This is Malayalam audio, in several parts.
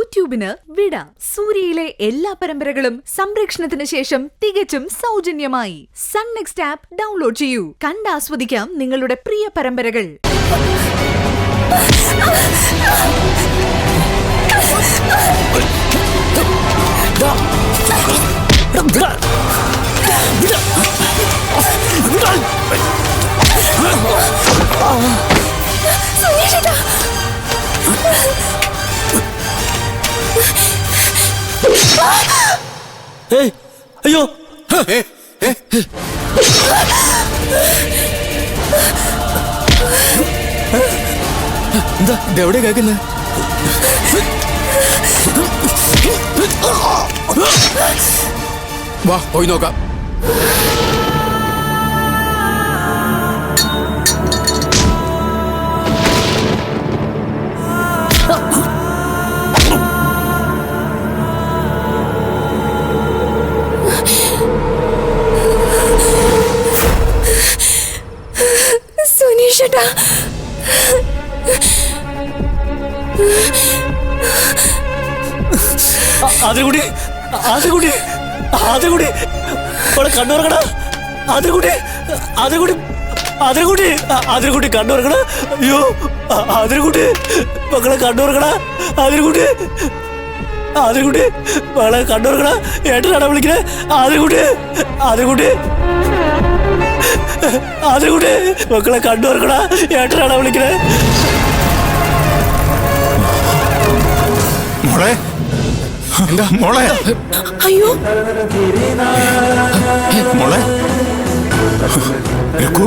യൂട്യൂബിന് വിട. സൂര്യയിലെ എല്ലാ പരമ്പരകളും സംരക്ഷണത്തിന് ശേഷം തികച്ചും സൗജന്യമായി. സൺ നെക്സ്റ്റ് ആപ്പ് ഡൗൺലോഡ് ചെയ്യൂ. കണ്ടാസ്വദിക്കാം നിങ്ങളുടെ പ്രിയ പരമ്പരകൾ. അയ്യോ എന്താ ഇതെവിടെ കേൾക്കുന്നത്? വാ പോയി നോക്കാം. സുനീഷേട്ടാ, അതിൽകൂടി കണ്ണുറങ്ങണ. അതിൽകൂടി കണ്ണുറങ്ങണ. അയ്യോ അതിൽകൂടി മക്കളെ കണ്ണുറങ്ങണ. അതിൽകൂടി മകളെ കണ്ണുറങ്ങണ. ഏട്ടനാണ് വിളിക്കണേ. അതിൽകൂടി മക്കളെ കണ്ണുറങ്ങണ. ഏട്ടനാണ് വിളിക്കണേ. മോളെ, എന്താ മോളെ? അയ്യോ മോളെ രഘു,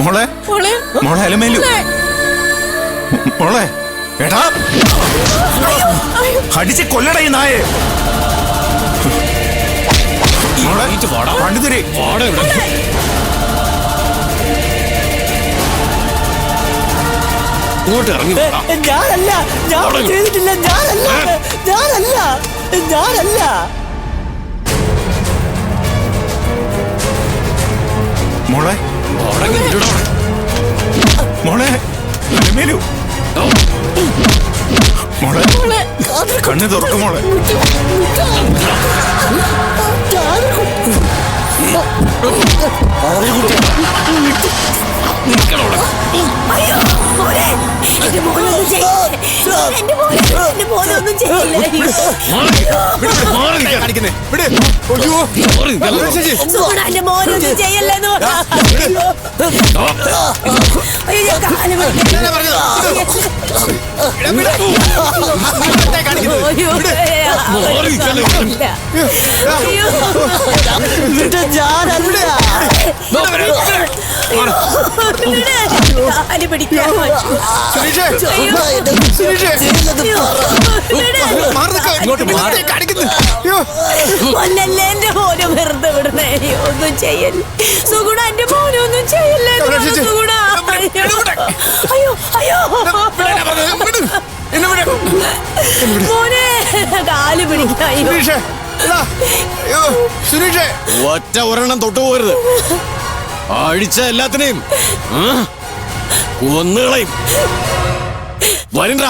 മോളെ മോളെ അലമേലു മോളെ. എടാ അടിച്ച് കൊല്ലട ഈ നായെ. പണ്ടുതിരി ഇങ്ങോട്ട് ഇറങ്ങി. ഞാനല്ല ചെയ്തിട്ടില്ല. ഞാനല്ല. മോളെ മോളെ അലമേലു മോളെ കണ്ണ് തുറക്കും മോളെ. എന്റെ മോനെ വെറുതെ വിടണേ. ഒന്നും ചെയ്യല്ലേ സുഗുണ. എന്റെ മോനെ ഒന്നും ചെയ്യല്ലേ സുഗുണ. അയ്യോ മോനെ കാല് പിടിക്കായോ. ഒറ്റ ഒരെണ്ണം തൊട്ടുപോകരുത്. അഴിച്ച എല്ലാത്തിനെയും കൊന്നുകളയും. വരണ്ട.